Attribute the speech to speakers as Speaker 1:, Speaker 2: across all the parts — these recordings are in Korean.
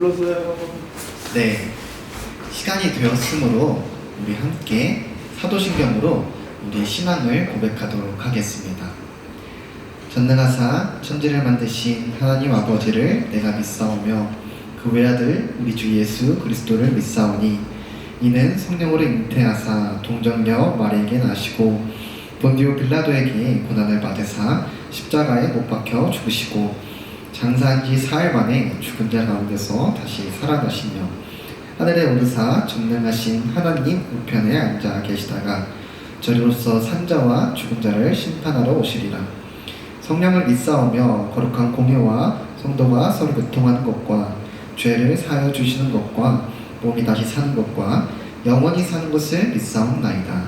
Speaker 1: 불러서요.
Speaker 2: 네, 시간이 되었으므로 우리 함께 사도신경으로 우리의 신앙을 고백하도록 하겠습니다. 전능하사 천지를 만드신 하나님 아버지를 내가 믿사오며 그 외아들 우리 주 예수 그리스도를 믿사오니 이는 성령으로 잉태하사 동정녀 마리에게 나시고 본디오 빌라도에게 고난을 받으사 십자가에 못 박혀 죽으시고 장사한 지 사흘 만에 죽은 자 가운데서 다시 살아나시며 하늘에 오르사 전능하신 하나님 우편에 앉아 계시다가 저리로서 산자와 죽은 자를 심판하러 오시리라. 성령을 믿사오며 거룩한 공회와 성도가 서로 교통하는 것과 죄를 사하여 주시는 것과 몸이 다시 사는 것과 영원히 사는 것을 믿사옵나이다.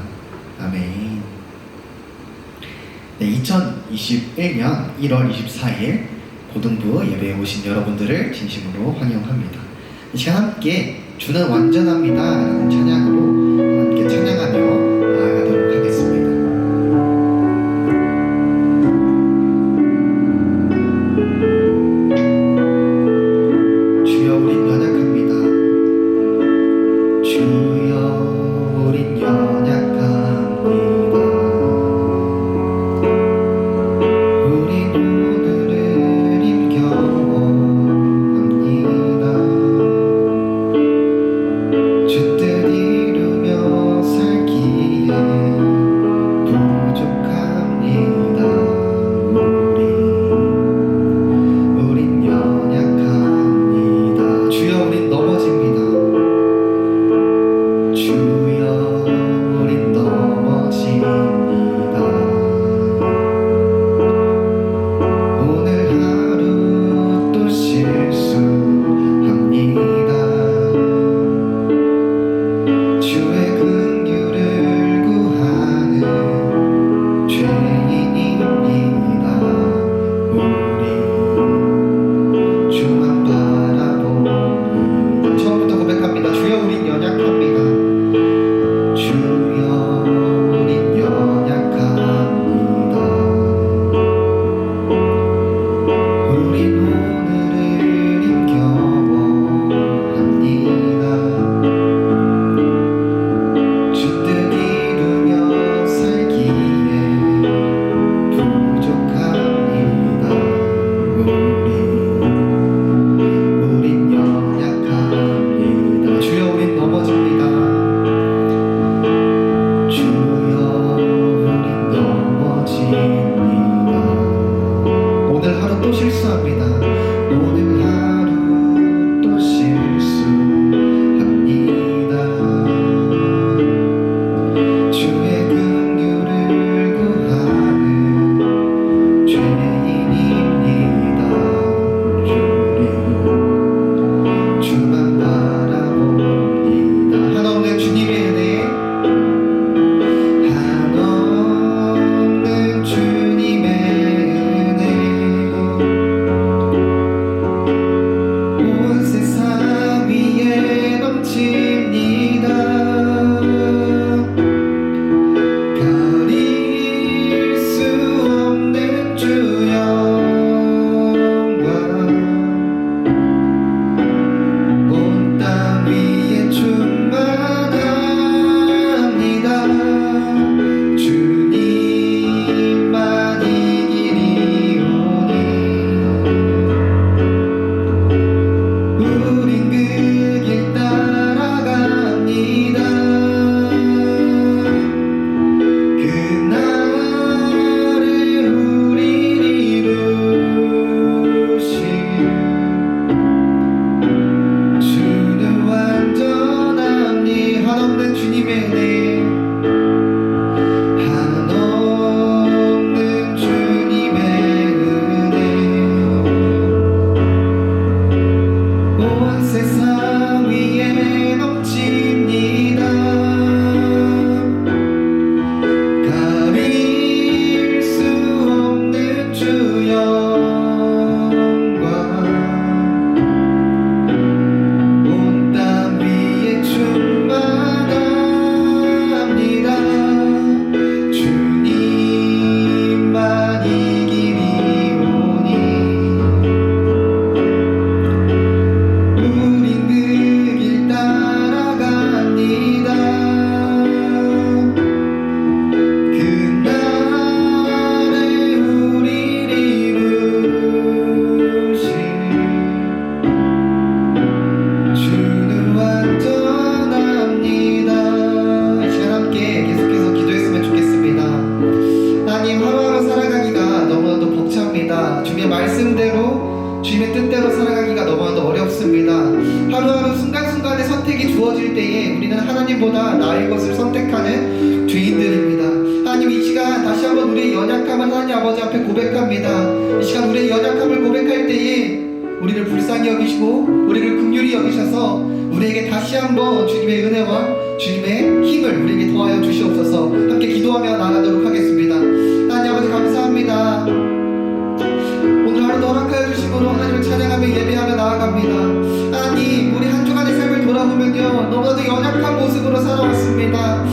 Speaker 2: 아멘. 네, 2021년 1월 24일 고등부 예배에 오신 여러분들을 진심으로 환영합니다. 이 시간 함께 주는 완전합니다 라는 찬양으로 함께 찬양하며 나아가도록 하겠습니다. 주여 우린 연약합니다. 주여 우린 연약합니다. 우린 오늘을 힘겨워합니다. 주 뜻이 있습니다. 하루하루 순간순간의 선택이 주어질 때에 우리는 하나님보다 나의 것을 선택하는 죄인들입니다. 하나님, 이 시간 다시 한번 우리의 연약함을 하나님 아버지 앞에 고백합니다. 이 시간 우리의 연약함을 고백할 때에 우리를 불쌍히 여기시고 우리를 긍휼히 여기셔서 우리에게 다시 한번 주님의 은혜와 주님의 힘을 우리에게 더하여 주시옵소서. 함께 기도하며 나가도록 하겠습니다. 하나님 아버지 감사합니다. 오늘 하루도 허락하여 주심으로 하나님을 찬양하며 예배하며 나아갑니다. 하나님, 우리 한 주간의 삶을 돌아보면요, 너무나도 연약한 모습으로 살아왔습니다.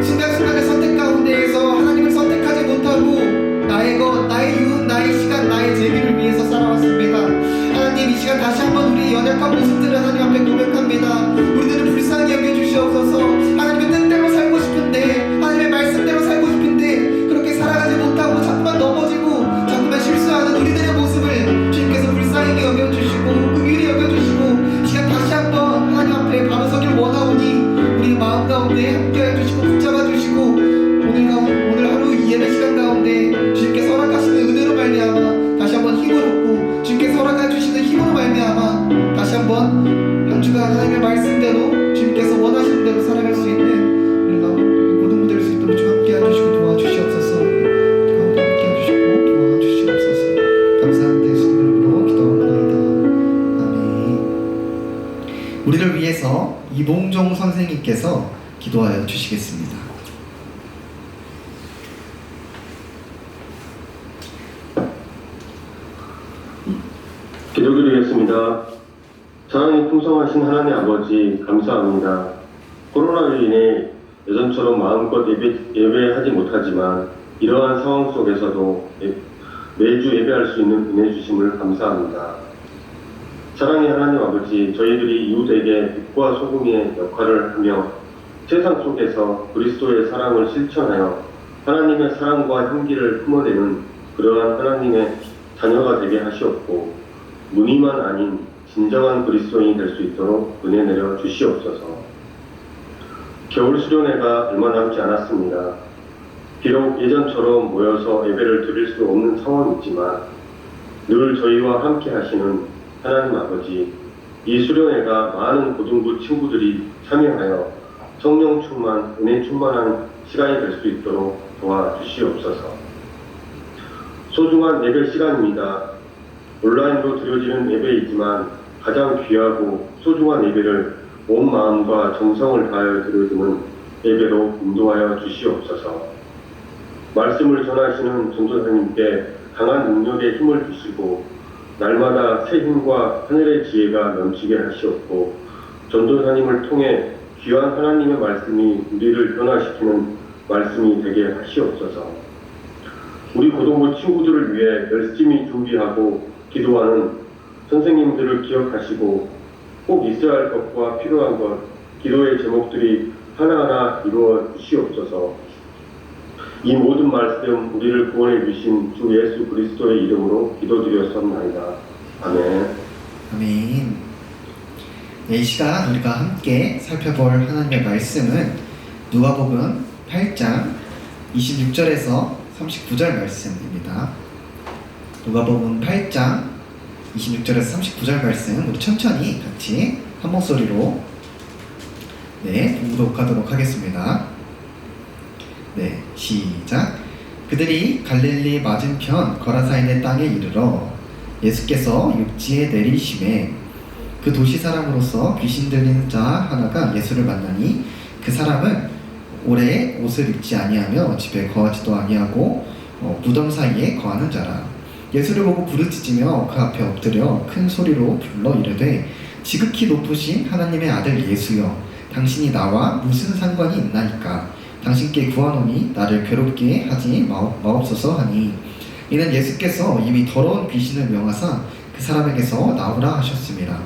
Speaker 2: 순간순간의 선택 가운데에서 하나님을 선택하지 못하고 나의 것, 나의 이웃, 나의 시간, 나의 재미를 위해서 살아왔습니다. 하나님, 이 시간 다시 한번 우리의 연약한 모습들을 하나님 앞에 고백합니다. 우리들을 불쌍히 여겨주시옵소서. 하나님의 뜻대로 살고 싶은데, 하나님의 말씀대로 살고 싶은데 그렇게 살아가지 못하고 자꾸만 넘어지고 자꾸만 실수하는 우리들의 모습을 주님께서 불쌍히 여겨주시고 긍휼히 여겨주시고, 이 시간 다시 한번 하나님 앞에 바로 서길 원하오니 우리 마음 가운데 함께해 주시고 붙잡아 주시고, 오늘 하루 이 예배 시간 가운데 주님께서 허락하시는 은혜로 말미암아 다시 한번 힘을 얻고, 주님께서 허락해 주시는 힘으로 말미암아 다시 한번 한 주간 하나님의 말씀대로 주님께서 원하시는 대로 살아갈 수 있는 우리 모든 무대를 수 있도록 주 함께해 주시고 도와주시옵소서. 가운데 함께해 주시고 도와주시옵소서. 감사합니다. 예수님 이름으로 기도합니다. 아멘. 우리를 위해서 이봉종 선생님께서 기도하여 주시겠습니다.
Speaker 1: 기도드리겠습니다. 사랑이 풍성하신 하나님 아버지 감사합니다. 코로나로 인해 예전처럼 마음껏 예배하지 못하지만 이러한 상황 속에서도 매주 예배할 수 있는 은혜 주심을 감사합니다. 사랑의 하나님 아버지, 저희들이 이웃에게 빛과 소금의 역할을 하며 세상 속에서 그리스도의 사랑을 실천하여 하나님의 사랑과 향기를 품어내는 그러한 하나님의 자녀가 되게 하시옵고, 무늬만 아닌 진정한 그리스도인이 될 수 있도록 은혜 내려 주시옵소서. 겨울 수련회가 얼마 남지 않았습니다. 비록 예전처럼 모여서 예배를 드릴 수 없는 상황이지만 늘 저희와 함께 하시는 하나님 아버지, 이 수련회가 많은 고등부 친구들이 참여하여 성령 충만, 은혜 충만한 시간이 될 수 있도록 도와주시옵소서. 소중한 예배 시간입니다. 온라인으로 드려지는 예배이지만 가장 귀하고 소중한 예배를 온 마음과 정성을 다하여 드려지는 예배로 인도하여 주시옵소서. 말씀을 전하시는 전도사님께 강한 능력의 힘을 주시고 날마다 새 힘과 하늘의 지혜가 넘치게 하시옵고, 전도사님을 통해 귀한 하나님의 말씀이 우리를 변화시키는 말씀이 되게 하시옵소서. 우리 고등부 친구들을 위해 열심히 준비하고 기도하는 선생님들을 기억하시고 꼭 있어야 할 것과 필요한 것, 기도의 제목들이 하나하나 이루어 주시옵소서. 이 모든 말씀 우리를 구원해 주신 주 예수 그리스도의 이름으로 기도드렸습니다. 아멘.
Speaker 2: 아멘. 네, 이 시간 우리가 함께 살펴볼 하나님의 말씀은 누가복음 8장 26절에서 39절 말씀입니다. 누가복음 8장 26절에서 39절 말씀 우리 천천히 같이 한 목소리로 봉독하도록 하겠습니다. 네, 시작. 그들이 갈릴리 맞은편 거라사인의 땅에 이르러 예수께서 육지에 내리심에 그 도시 사람으로서 귀신 들리는 자 하나가 예수를 만나니, 그 사람은 오래 옷을 입지 아니하며 집에 거하지도 아니하고 무덤 사이에 거하는 자라. 예수를 보고 부르짖으며 그 앞에 엎드려 큰 소리로 불러 이르되, 지극히 높으신 하나님의 아들 예수여, 당신이 나와 무슨 상관이 있나이까? 당신께 구하노니 나를 괴롭게 하지 마옵소서 하니, 이는 예수께서 이미 더러운 귀신을 명하사 그 사람에게서 나오라 하셨습니다.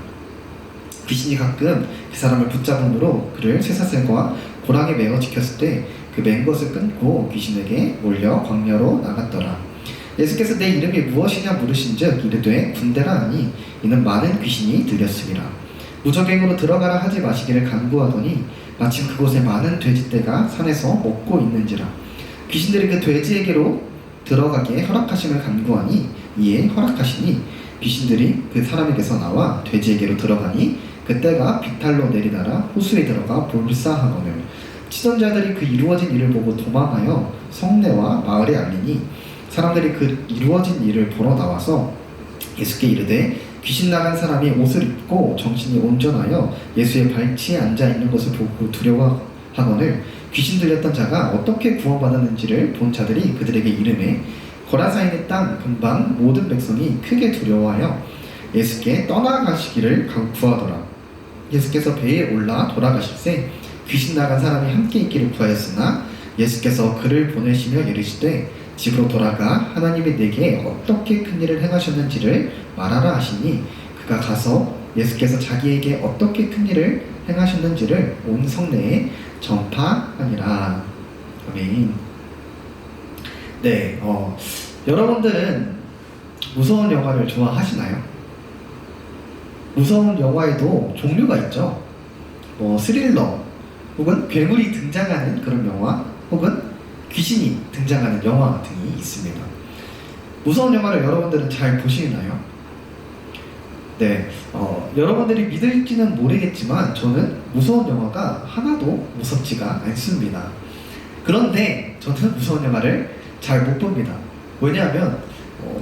Speaker 2: 귀신이 가끔 그 사람을 붙잡음으로 그를 쇠사슬과 고랑에 매어 지켰을 때 그 맨 것을 끊고 귀신에게 몰려 광야로 나갔더라. 예수께서 내 이름이 무엇이냐 물으신즉 이르되 군대라 하니, 이는 많은 귀신이 들렸습니다. 무적행으로 들어가라 하지 마시기를 간구하더니 마침 그곳에 많은 돼지떼가 산에서 먹고 있는지라. 귀신들이 그 돼지에게로 들어가게 허락하심을 간구하니 이에 허락하시니 귀신들이 그 사람에게서 나와 돼지에게로 들어가니 그 떼가 비탈로 내리다라 호수에 들어가 몰사하거늘 치전자들이 그 이루어진 일을 보고 도망하여 성내와 마을에 알리니 사람들이 그 이루어진 일을 보러 나와서 예수께 이르되 귀신 나간 사람이 옷을 입고 정신이 온전하여 예수의 발치에 앉아 있는 것을 보고 두려워하거늘 귀신 들렸던 자가 어떻게 구원받았는지를 본 자들이 그들에게 이르매 거라사인의 땅 근방 모든 백성이 크게 두려워하여 예수께 떠나가시기를 구하더라. 예수께서 배에 올라 돌아가실새 귀신 나간 사람이 함께 있기를 구하였으나 예수께서 그를 보내시며 이르시되 집으로 돌아가 하나님이 내게 어떻게 큰 일을 행하셨는지를 말하라 하시니 그가 가서 예수께서 자기에게 어떻게 큰 일을 행하셨는지를 온 성내에 전파하니라. 아멘. 네, 여러분들은 무서운 영화를 좋아하시나요? 무서운 영화에도 종류가 있죠. 스릴러 혹은 괴물이 등장하는 그런 영화 혹은 귀신이 등장하는 영화 등이 있습니다. 무서운 영화를 여러분들은 잘 보시나요? 네, 여러분들이 믿을지는 모르겠지만 저는 무서운 영화가 하나도 무섭지가 않습니다. 그런데 저는 무서운 영화를 잘 못 봅니다. 왜냐하면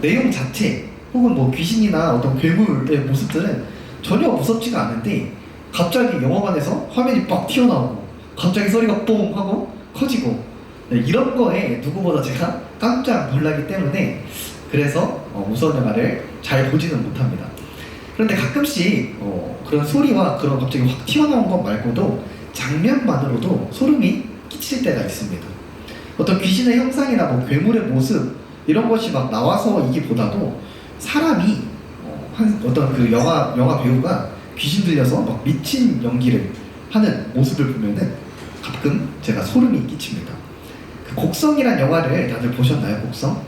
Speaker 2: 내용 자체 혹은 뭐 귀신이나 어떤 괴물의 모습들은 전혀 무섭지가 않은데 갑자기 영화관에서 화면이 빡 튀어나오고 갑자기 소리가 뽕 하고 커지고 이런 거에 누구보다 제가 깜짝 놀라기 때문에 그래서 무서운 영화를 잘 보지는 못합니다. 그런데 가끔씩 그런 소리와 그런 갑자기 확 튀어나온 것 말고도 장면만으로도 소름이 끼칠 때가 있습니다. 어떤 귀신의 형상이나 뭐 괴물의 모습 이런 것이 막 나와서 이기보다도 사람이 어떤 그 영화 배우가 귀신 들려서 막 미친 연기를 하는 모습을 보면은 가끔 제가 소름이 끼칩니다. 그 곡성이란 영화를 다들 보셨나요? 곡성?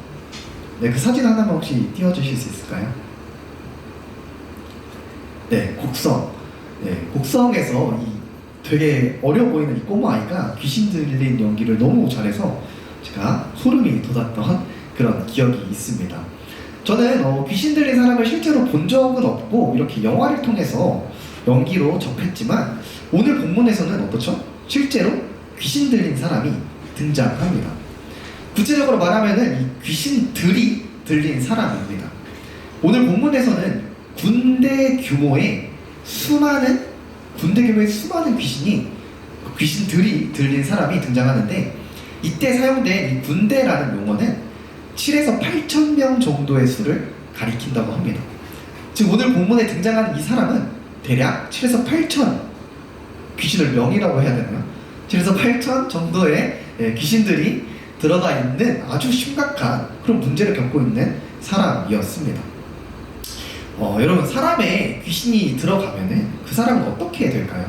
Speaker 2: 네, 그 사진 하나만 혹시 띄워주실 수 있을까요? 네, 곡성. 네, 곡성에서 이 되게 어려 보이는 이 꼬마 아이가 귀신 들린 연기를 너무 잘해서 제가 소름이 돋았던 그런 기억이 있습니다. 저는 귀신 들린 사람을 실제로 본 적은 없고 이렇게 영화를 통해서 연기로 접했지만 오늘 본문에서는 어떻죠? 실제로 귀신 들린 사람이 등장합니다. 구체적으로 말하면은 이 귀신들이 들린 사람입니다. 오늘 본문에서는 군대 규모의 수많은 귀신들이 들린 사람이 등장하는데 이때 사용된 이 군대라는 용어는 7에서 8천 명 정도의 수를 가리킨다고 합니다. 즉 오늘 본문에 등장하는 이 사람은 대략 7에서 8천 귀신을 명이라고 해야 되나요? 7에서 8천 정도의 귀신들이 들어가 있는 아주 심각한 그런 문제를 겪고 있는 사람이었습니다. 여러분 사람의 귀신이 들어가면은 그 사람은 어떻게 될까요?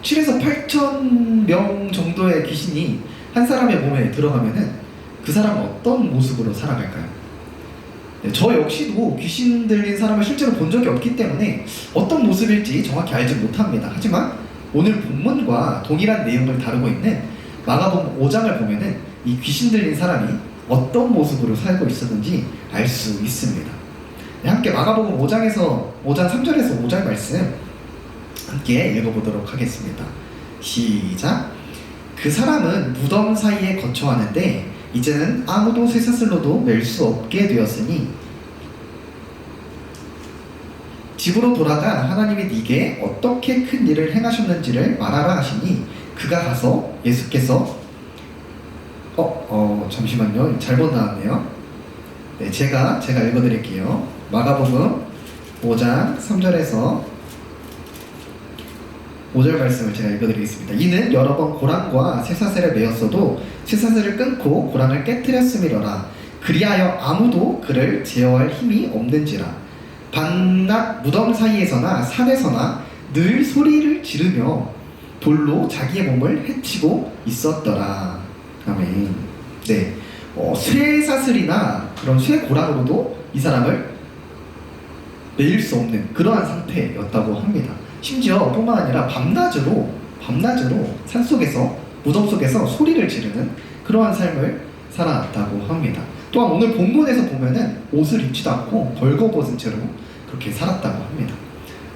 Speaker 2: 7에서 8천 명 정도의 귀신이 한 사람의 몸에 들어가면은 그 사람은 어떤 모습으로 살아갈까요? 네, 저 역시도 귀신 들린 사람을 실제로 본 적이 없기 때문에 어떤 모습일지 정확히 알지 못합니다. 하지만 오늘 본문과 동일한 내용을 다루고 있는 마가복음 5장을 보면은 이 귀신 들린 사람이 어떤 모습으로 살고 있었는지 알 수 있습니다. 네, 함께 마가복음 5장 3절에서 5절 말씀 함께 읽어보도록 하겠습니다. 시작. 그 사람은 무덤 사이에 거처하는데 이제는 아무도 쇠사슬로도 멜 수 없게 되었으니 집으로 돌아가 하나님이 네게 어떻게 큰 일을 행하셨는지를 말하라 하시니 그가 가서 예수께서 잠시만요. 잘못 나왔네요. 네, 제가 읽어드릴게요. 마가복음 5장 3절에서 5절 말씀을 제가 읽어드리겠습니다. 이는 여러 번 고랑과 쇠사슬을 메었어도 쇠사슬을 끊고 고랑을 깨뜨렸음이로라. 그리하여 아무도 그를 제어할 힘이 없는지라. 밤낮 무덤 사이에서나 산에서나 늘 소리를 지르며 돌로 자기의 몸을 해치고 있었더라. 아멘. 네, 쇠사슬이나 그런 쇠고랑으로도 이 사람을 매일 수 없는 그러한 상태였다고 합니다. 심지어 뿐만 아니라 밤낮으로 산속에서 무덤 속에서 소리를 지르는 그러한 삶을 살아왔다고 합니다. 또한 오늘 본문에서 보면은 옷을 입지도 않고 벌거벗은 채로 그렇게 살았다고 합니다.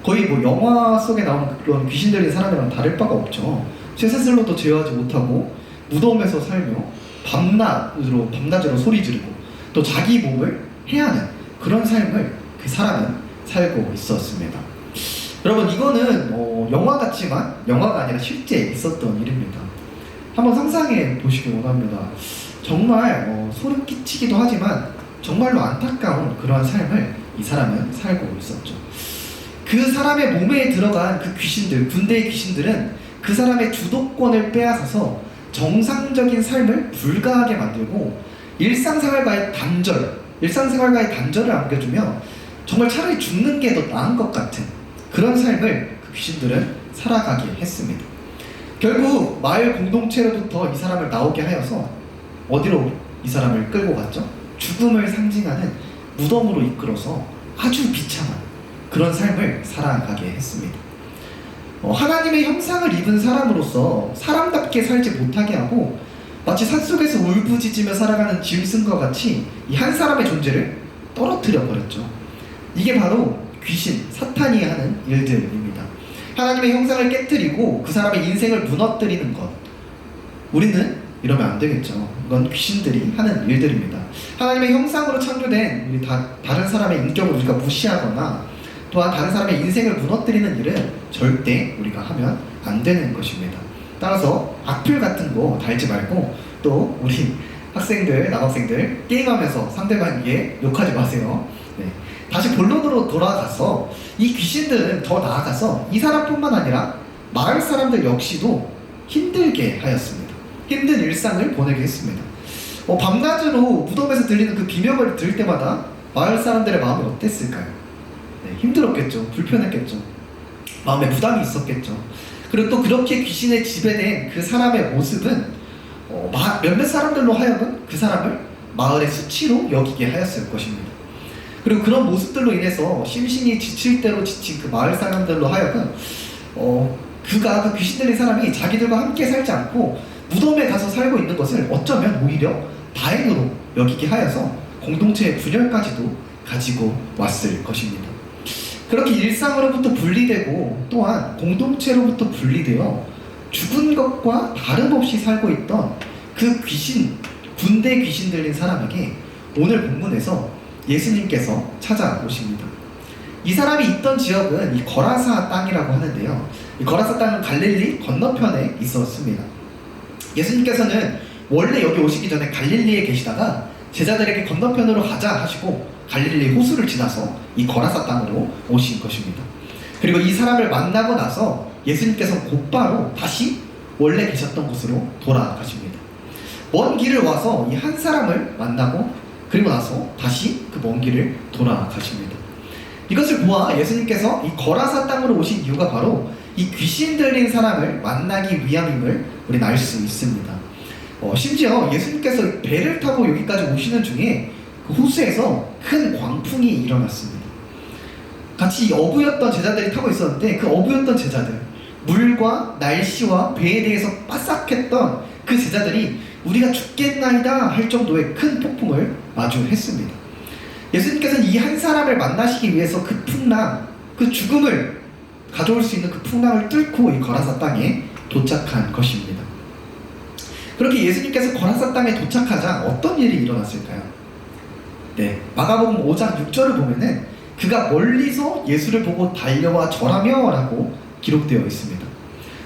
Speaker 2: 거의 뭐 영화 속에 나오는 그런 귀신 들린 사람이랑 다를 바가 없죠. 쇠사슬로도 제어하지 못하고 무덤에서 살며 밤낮으로 소리 지르고 또 자기 몸을 해하는 그런 삶을 그 사람은 살고 있었습니다. 여러분, 이거는 영화 같지만 영화가 아니라 실제 있었던 일입니다. 한번 상상해 보시기 원합니다. 정말 소름 끼치기도 하지만 정말로 안타까운 그러한 삶을 이 사람은 살고 있었죠. 그 사람의 몸에 들어간 그 귀신들, 군대의 귀신들은 그 사람의 주도권을 빼앗아서 정상적인 삶을 불가하게 만들고 일상생활과의 단절을 안겨주며 정말 차라리 죽는 게 더 나은 것 같은 그런 삶을 그 귀신들은 살아가게 했습니다. 결국 마을 공동체로부터 이 사람을 나오게 하여서 어디로 이 사람을 끌고 갔죠? 죽음을 상징하는 무덤으로 이끌어서 아주 비참한 그런 삶을 살아가게 했습니다. 하나님의 형상을 입은 사람으로서 사람답게 살지 못하게 하고 마치 산속에서 울부짖으며 살아가는 짐승과 같이 이 한 사람의 존재를 떨어뜨려 버렸죠. 이게 바로 귀신, 사탄이 하는 일들입니다. 하나님의 형상을 깨뜨리고 그 사람의 인생을 무너뜨리는 것, 우리는 이러면 안 되겠죠. 이건 귀신들이 하는 일들입니다. 하나님의 형상으로 창조된 우리 다른 사람의 인격을 우리가 무시하거나 또한 다른 사람의 인생을 무너뜨리는 일은 절대 우리가 하면 안 되는 것입니다. 따라서 악플 같은 거 달지 말고 또 우리 남학생들 게임하면서 상대방에게 욕하지 마세요. 네. 다시 본론으로 돌아가서 이 귀신들은 더 나아가서 이 사람뿐만 아니라 마을 사람들 역시도 힘들게 하였습니다. 힘든 일상을 보내게 했습니다. 밤낮으로 무덤에서 들리는 그 비명을 들을 때마다 마을 사람들의 마음이 어땠을까요? 네, 힘들었겠죠. 불편했겠죠. 마음에 부담이 있었겠죠. 그리고 또 그렇게 귀신에 지배된 그 사람의 모습은 몇몇 사람들로 하여금 그 사람을 마을의 수치로 여기게 하였을 것입니다. 그리고 그런 모습들로 인해서 심신이 지칠 대로 지친 그 마을 사람들로 하여금 그 귀신 들린 사람이 자기들과 함께 살지 않고 무덤에 가서 살고 있는 것을 어쩌면 오히려 다행으로 여기게 하여서 공동체의 분열까지도 가지고 왔을 것입니다. 그렇게 일상으로부터 분리되고 또한 공동체로부터 분리되어 죽은 것과 다름없이 살고 있던 그 군대 귀신 들린 사람에게 오늘 본문에서 예수님께서 찾아오십니다. 이 사람이 있던 지역은 이 거라사 땅이라고 하는데요. 이 거라사 땅은 갈릴리 건너편에 있었습니다. 예수님께서는 원래 여기 오시기 전에 갈릴리에 계시다가 제자들에게 건너편으로 가자 하시고 갈릴리 호수를 지나서 이 거라사 땅으로 오신 것입니다. 그리고 이 사람을 만나고 나서 예수님께서 곧바로 다시 원래 계셨던 곳으로 돌아가십니다. 먼 길을 와서 이 한 사람을 만나고 그리고 나서 다시 그 먼 길을 돌아가십니다. 이것을 보아 예수님께서 이 거라사 땅으로 오신 이유가 바로 이 귀신 들린 사람을 만나기 위함임을 우리는 알 수 있습니다. 심지어 예수님께서 배를 타고 여기까지 오시는 중에 그 호수에서 큰 광풍이 일어났습니다. 같이 어부였던 제자들이 타고 있었는데 그 어부였던 제자들, 물과 날씨와 배에 대해서 빠삭했던 그 제자들이 우리가 죽겠나이다 할 정도의 큰 폭풍을 마주했습니다. 예수님께서는 이 한 사람을 만나시기 위해서 그 풍랑, 그 죽음을 가져올 수 있는 그 풍랑을 뚫고 이 거라사 땅에 도착한 것입니다. 그렇게 예수님께서 거라사 땅에 도착하자 어떤 일이 일어났을까요? 네, 마가복음 5장 6절을 보면은 그가 멀리서 예수를 보고 달려와 절하며 라고 기록되어 있습니다.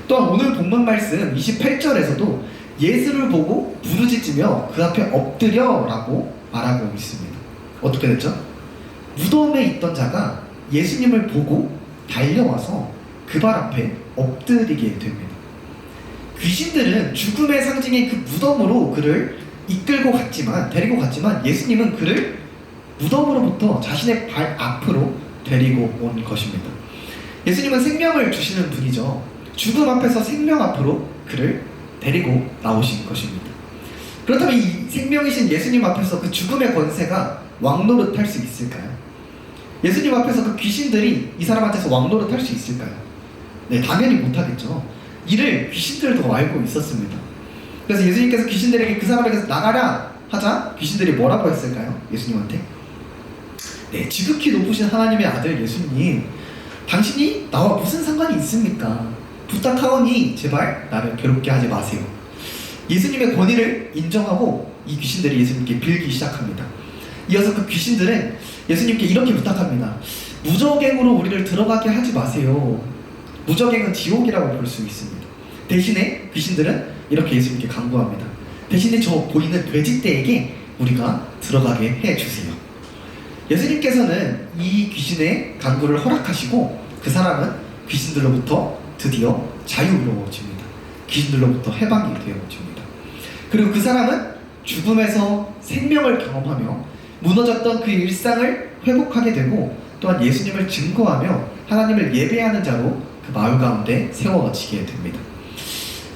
Speaker 2: 또한 오늘 본문 말씀 28절에서도 예수를 보고 부르짖으며 그 앞에 엎드려 라고 말하고 있습니다. 어떻게 됐죠? 무덤에 있던 자가 예수님을 보고 달려와서 그 발 앞에 엎드리게 됩니다. 귀신들은 죽음의 상징인 그 무덤으로 그를 데리고 갔지만 예수님은 그를 무덤으로부터 자신의 발 앞으로 데리고 온 것입니다. 예수님은 생명을 주시는 분이죠. 죽음 앞에서 생명 앞으로 그를 데리고 나오신 것입니다. 그렇다면 이 생명이신 예수님 앞에서 그 죽음의 권세가 왕노릇할 수 있을까요? 예수님 앞에서 그 귀신들이 이 사람한테서 왕노릇할 수 있을까요? 네, 당연히 못하겠죠. 이를 귀신들도 알고 있었습니다. 그래서 예수님께서 귀신들에게 그 사람에게서 나가라 하자 귀신들이 뭐라고 했을까요? 예수님한테? 네, 지극히 높으신 하나님의 아들 예수님, 당신이 나와 무슨 상관이 있습니까? 부탁하오니 제발 나를 괴롭게 하지 마세요. 예수님의 권위를 인정하고 이 귀신들이 예수님께 빌기 시작합니다. 이어서 그 귀신들은 예수님께 이렇게 부탁합니다. 무저갱으로 우리를 들어가게 하지 마세요. 무저갱은 지옥이라고 볼 수 있습니다. 대신에 귀신들은 이렇게 예수님께 간구합니다. 대신에 저 보이는 돼지떼에게 우리가 들어가게 해주세요. 예수님께서는 이 귀신의 간구를 허락하시고 그 사람은 귀신들로부터 드디어 자유로워집니다. 귀신들로부터 해방이 되어집니다. 그리고 그 사람은 죽음에서 생명을 경험하며 무너졌던 그 일상을 회복하게 되고 또한 예수님을 증거하며 하나님을 예배하는 자로 그 마을 가운데 세워지게 됩니다.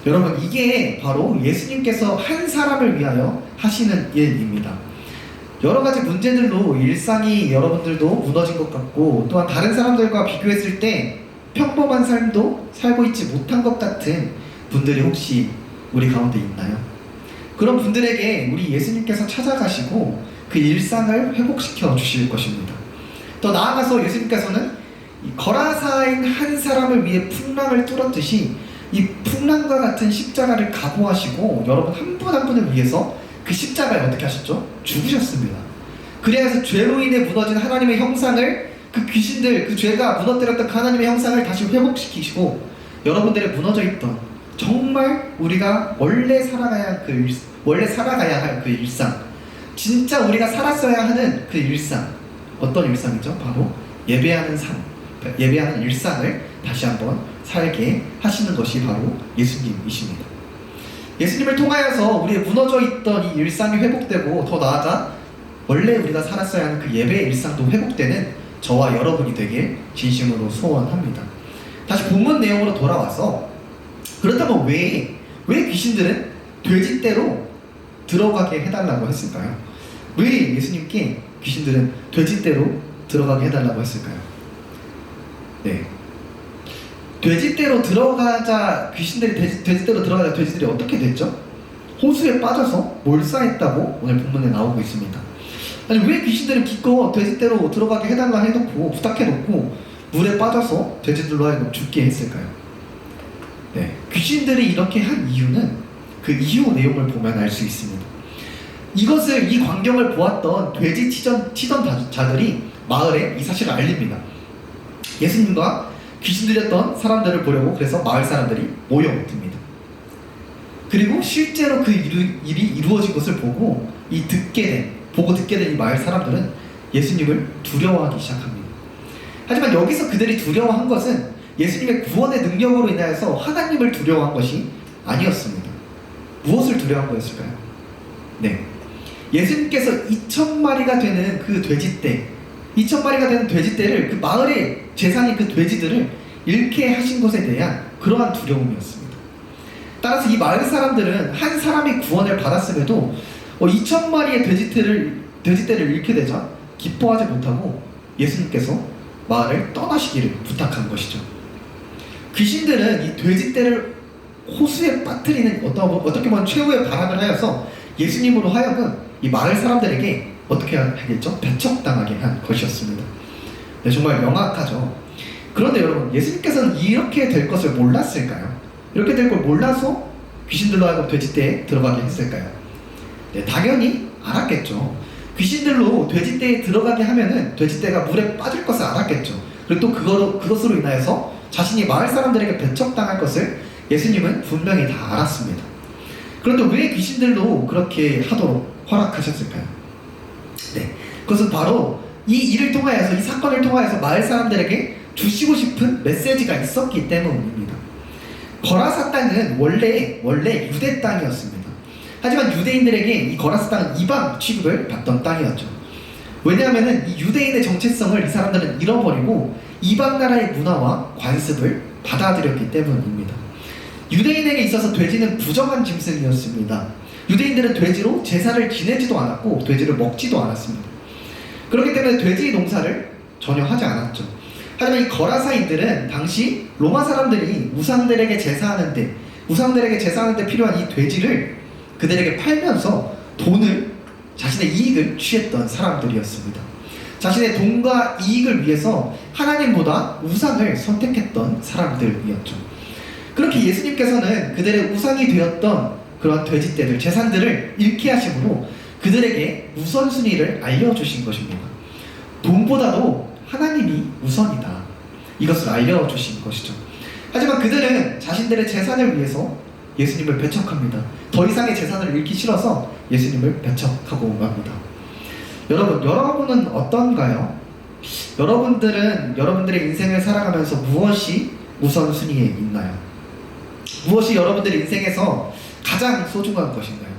Speaker 2: 여러분, 이게 바로 예수님께서 한 사람을 위하여 하시는 일입니다. 여러 가지 문제들로 일상이 여러분들도 무너진 것 같고 또한 다른 사람들과 비교했을 때 평범한 삶도 살고 있지 못한 것 같은 분들이 혹시 우리 가운데 있나요? 그런 분들에게 우리 예수님께서 찾아가시고 그 일상을 회복시켜 주실 것입니다. 더 나아가서 예수님께서는 거라사인 한 사람을 위해 풍랑을 뚫었듯이 이 풍랑과 같은 십자가를 각오하시고 여러분 한 분 한 분을 위해서 그 십자가에 어떻게 하셨죠? 죽으셨습니다. 그래서 죄로 인해 무너진 하나님의 형상을 그 귀신들, 그 죄가 무너뜨렸던 그 하나님의 형상을 다시 회복시키시고 여러분들의 무너져 있던 정말 우리가 원래 살아가야 할 그 일상, 진짜 우리가 살았어야 하는 그 일상, 어떤 일상이죠? 바로 예배하는 삶, 예배하는 일상을 다시 한번 살게 하시는 것이 바로 예수님이십니다. 예수님을 통하여서 우리의 무너져 있던 이 일상이 회복되고 더 나아가 원래 우리가 살았어야 하는 그 예배의 일상도 회복되는 저와 여러분이 되길 진심으로 소원합니다. 다시 본문 내용으로 돌아와서 그렇다면 왜 귀신들은 돼지떼로 들어가게 해달라고 했을까요? 왜 예수님께 귀신들은 돼지떼로 들어가게 해달라고 했을까요? 네, 돼지떼로 들어가자 귀신들이 돼지떼로 들어가자 돼지들이 어떻게 됐죠? 호수에 빠져서 몰사했다고 오늘 본문에 나오고 있습니다. 아니 왜 귀신들은 기껏 돼지떼로 들어가게 해달라 해놓고 부탁해놓고 물에 빠져서 돼지들로 하여금 죽게 했을까요? 네, 귀신들이 이렇게 한 이유는 그 이후 내용을 보면 알 수 있습니다. 이 광경을 보았던 돼지 치던 자들이 마을에 이 사실을 알립니다. 예수님과 귀신 들렸던 사람들을 보려고 그래서 마을 사람들이 모여듭니다. 그리고 실제로 그 일이 이루어진 것을 보고 듣게 된 이 마을 사람들은 예수님을 두려워하기 시작합니다. 하지만 여기서 그들이 두려워한 것은 예수님의 구원의 능력으로 인하여서 하나님을 두려워한 것이 아니었습니다. 무엇을 두려워한 거였을까요? 네, 예수님께서 2,000마리가 되는 그 돼지떼, 2,000마리가 되는 돼지떼를 그 마을의 재산인 그 돼지들을 잃게 하신 것에 대한 그러한 두려움이었습니다. 따라서 이 마을 사람들은 한 사람이 구원을 받았음에도 2,000마리의 돼지떼를 잃게 되자 기뻐하지 못하고 예수님께서 마을을 떠나시기를 부탁한 것이죠. 귀신들은 이 돼지떼를 호수에 빠뜨리는 어떻게 보면 최후의 발악을 하여서 예수님으로 하여금 이 마을 사람들에게 어떻게 하겠죠? 배척당하게 한 것이었습니다. 네, 정말 명확하죠. 그런데 여러분, 예수님께서는 이렇게 될 것을 몰랐을까요? 이렇게 될 걸 몰라서 귀신들로 하여금 돼지떼에 들어가게 했을까요? 네, 당연히 알았겠죠. 귀신들로 돼지떼에 들어가게 하면은 돼지떼가 물에 빠질 것을 알았겠죠. 그리고 또 그것으로 인하여서 자신이 마을 사람들에게 배척당할 것을 예수님은 분명히 다 알았습니다. 그런데 왜 귀신들로 그렇게 하도록 허락하셨을까요? 네, 그것은 바로 이 일을 통하여서, 이 사건을 통하여서 마을 사람들에게 주시고 싶은 메시지가 있었기 때문입니다. 거라사 땅은 원래 유대 땅이었습니다. 하지만 유대인들에게 이 거라사 땅은 이방 취급을 받던 땅이었죠. 왜냐하면 이 유대인의 정체성을 이 사람들은 잃어버리고 이방 나라의 문화와 관습을 받아들였기 때문입니다. 유대인에게 있어서 돼지는 부정한 짐승이었습니다. 유대인들은 돼지로 제사를 지내지도 않았고 돼지를 먹지도 않았습니다. 그렇기 때문에 돼지 농사를 전혀 하지 않았죠. 하지만 이 거라사인들은 당시 로마 사람들이 우상들에게 제사하는데 필요한 이 돼지를 그들에게 팔면서 돈을 자신의 이익을 취했던 사람들이었습니다. 자신의 돈과 이익을 위해서 하나님보다 우상을 선택했던 사람들이었죠. 그렇게 예수님께서는 그들의 우상이 되었던 그런 돼지떼들, 재산들을 잃게 하심으로 그들에게 우선순위를 알려주신 것입니다. 돈보다도 하나님이 우선이다, 이것을 알려주신 것이죠. 하지만 그들은 자신들의 재산을 위해서 예수님을 배척합니다. 더 이상의 재산을 잃기 싫어서 예수님을 배척하고 갑니다. 여러분은 어떤가요? 여러분들은 여러분들의 인생을 살아가면서 무엇이 우선순위에 있나요? 무엇이 여러분들의 인생에서 가장 소중한 것인가요?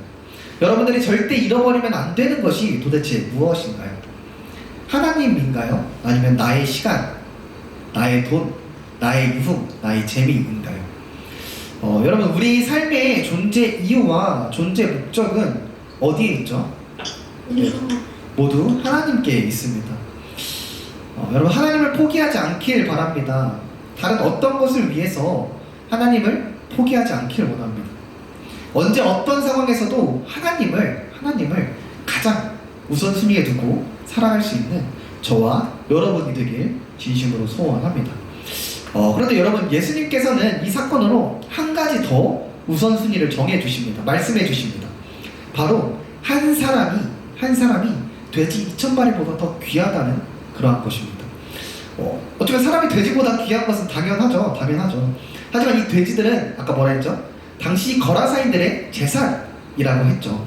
Speaker 2: 여러분들이 절대 잃어버리면 안 되는 것이 도대체 무엇인가요? 하나님인가요? 아니면 나의 시간, 나의 돈, 나의 유흥, 나의 재미인가요? 여러분, 우리 삶의 존재 이유와 존재 목적은 어디에 있죠? 네, 모두 하나님께 있습니다. 여러분, 하나님을 포기하지 않길 바랍니다. 다른 어떤 것을 위해서 하나님을 포기하지 않길 원합니다. 언제 어떤 상황에서도 하나님을 가장 우선순위에 두고 살아갈 수 있는 저와 여러분이 되길 진심으로 소원합니다. 그런데 여러분, 예수님께서는 이 사건으로 한 가지 더 우선순위를 정해주십니다. 말씀해주십니다. 바로 한 사람이 돼지 2,000마리보다 더 귀하다는 그러한 것입니다. 어쩌면 사람이 돼지보다 귀한 것은 당연하죠. 하지만 이 돼지들은 아까 뭐라 했죠? 당시 거라사인들의 재산이라고 했죠.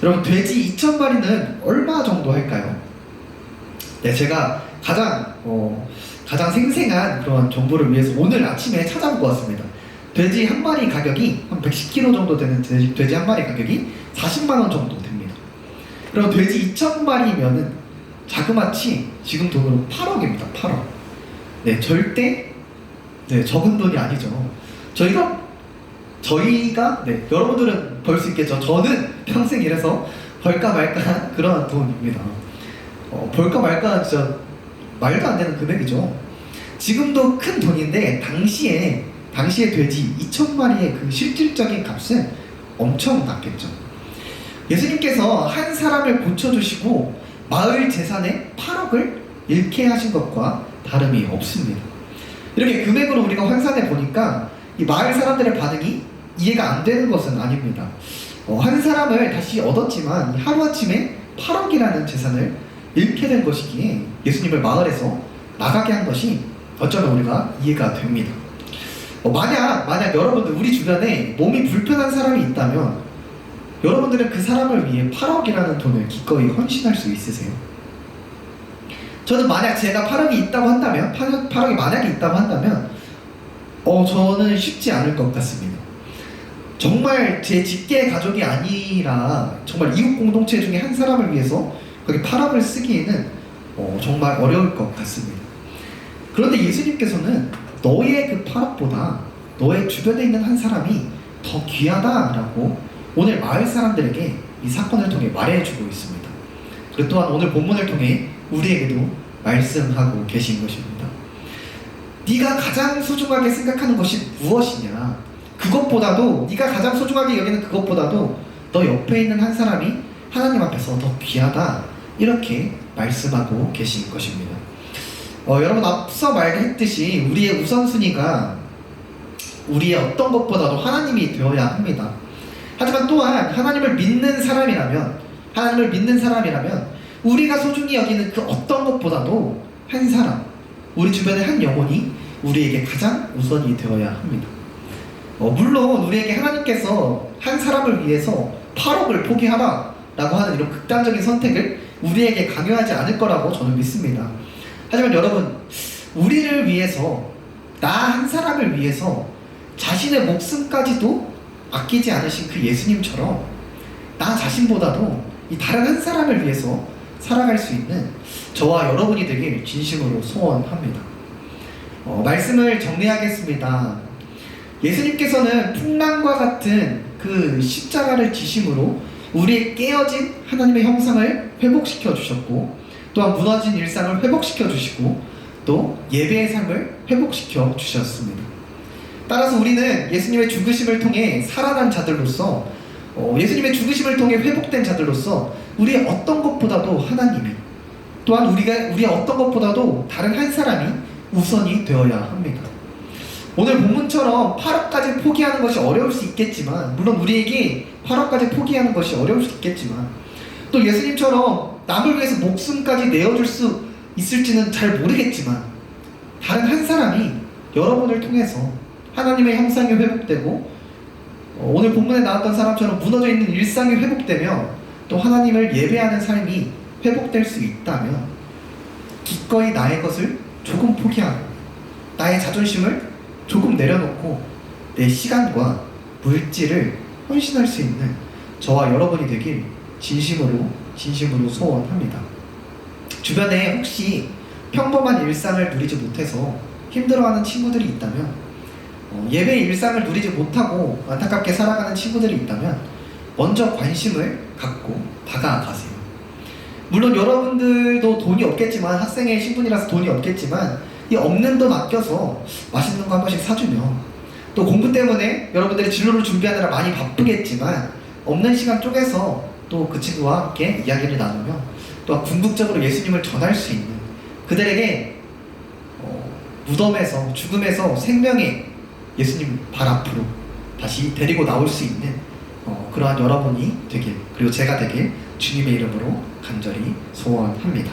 Speaker 2: 여러분, 돼지 2,000마리는 얼마 정도 할까요? 네, 제가 가장 생생한 그런 정보를 위해서 오늘 아침에 찾아보고 왔습니다. 돼지 한 마리 가격이 한 110kg 정도 되는 돼지 한 마리 가격이 40만 원 정도 됩니다. 그럼 돼지 2,000마리면은 자그마치 지금 돈으로 8억입니다. 8억. 네, 절대 적은 돈이 아니죠. 저희가 여러분들은 벌 수 있겠죠. 저는 평생 일해서 벌까 말까 그런 돈입니다. 벌까 말까 진짜 말도 안 되는 금액이죠. 지금도 큰 돈인데 당시에 돼지 2,000마리의 그 실질적인 값은 엄청 낮겠죠. 예수님께서 한 사람을 고쳐주시고 마을 재산의 8억을 잃게 하신 것과 다름이 없습니다. 이렇게 금액으로 우리가 환산해 보니까 이 마을 사람들의 반응이 이해가 안 되는 것은 아닙니다. 한 사람을 다시 얻었지만 하루아침에 8억이라는 재산을 잃게 된 것이기에 예수님을 마을에서 나가게 한 것이 어쩌면 우리가 이해가 됩니다. 만약 여러분들 우리 주변에 몸이 불편한 사람이 있다면 여러분들은 그 사람을 위해 8억이라는 돈을 기꺼이 헌신할 수 있으세요? 저는 만약 제가 8억이 있다고 한다면 8억이 만약에 있다고 한다면 저는 쉽지 않을 것 같습니다. 정말 제 직계 가족이 아니라 정말 이웃 공동체 중에 한 사람을 위해서 거기 8억을 쓰기에는 정말 어려울 것 같습니다. 그런데 예수님께서는 너의 그 8억보다 너의 주변에 있는 한 사람이 더 귀하다라고 오늘 마을 사람들에게 이 사건을 통해 말해주고 있습니다. 그리고 또한 오늘 본문을 통해 우리에게도 말씀하고 계신 것입니다. 네가 가장 소중하게 생각하는 것이 무엇이냐? 그것보다도 네가 가장 소중하게 여기는 그것보다도 너 옆에 있는 한 사람이 하나님 앞에서 더 귀하다, 이렇게 말씀하고 계신 것입니다. 여러분, 앞서 말했듯이 우리의 우선순위가 우리의 어떤 것보다도 하나님이 되어야 합니다. 하지만 또한 하나님을 믿는 사람이라면 우리가 소중히 여기는 그 어떤 것보다도 한 사람, 우리 주변의 한 영혼이 우리에게 가장 우선이 되어야 합니다. 물론 우리에게 하나님께서 한 사람을 위해서 8억을 포기하라 라고 하는 이런 극단적인 선택을 우리에게 강요하지 않을 거라고 저는 믿습니다. 하지만 여러분, 우리를 위해서, 나 한 사람을 위해서 자신의 목숨까지도 아끼지 않으신 그 예수님처럼 나 자신보다도 이 다른 한 사람을 위해서 살아갈 수 있는 저와 여러분이 되길 진심으로 소원합니다. 말씀을 정리하겠습니다. 예수님께서는 풍랑과 같은 그 십자가를 지심으로 우리의 깨어진 하나님의 형상을 회복시켜 주셨고, 또한 무너진 일상을 회복시켜 주시고, 또 예배의 삶을 회복시켜 주셨습니다. 따라서 우리는 예수님의 죽으심을 통해 살아난 자들로서, 예수님의 죽으심을 통해 회복된 자들로서 우리의 어떤 것보다도 하나님이, 또한 우리의 어떤 것보다도 다른 한 사람이 우선이 되어야 합니다. 오늘 본문처럼 8억까지 포기하는 것이 어려울 수 있겠지만, 물론 우리에게 8억까지 포기하는 것이 어려울 수 있겠지만, 또 예수님처럼 남을 위해서 목숨까지 내어줄 수 있을지는 잘 모르겠지만, 다른 한 사람이 여러분을 통해서 하나님의 형상이 회복되고, 오늘 본문에 나왔던 사람처럼 무너져 있는 일상이 회복되며, 또 하나님을 예배하는 삶이 회복될 수 있다면, 기꺼이 나의 것을 조금 포기하고 나의 자존심을 조금 내려놓고 내 시간과 물질을 헌신할 수 있는 저와 여러분이 되길 진심으로 소원합니다. 주변에 혹시 평범한 일상을 누리지 못해서 힘들어하는 친구들이 있다면, 예배의 일상을 누리지 못하고 안타깝게 살아가는 친구들이 있다면 먼저 관심을 갖고 다가가세요. 물론 여러분들도 돈이 없겠지만, 학생의 신분이라서 돈이 없겠지만, 이 없는 돈 아껴서 맛있는 거 한 번씩 사주며, 또 공부 때문에 여러분들이 진로를 준비하느라 많이 바쁘겠지만 없는 시간 쪼개서 또 그 친구와 함께 이야기를 나누며, 또 궁극적으로 예수님을 전할 수 있는 그들에게 무덤에서, 죽음에서 생명의 예수님 발 앞으로 다시 데리고 나올 수 있는 그러한 여러분이 되길, 그리고 제가 되길 주님의 이름으로 간절히 소원합니다.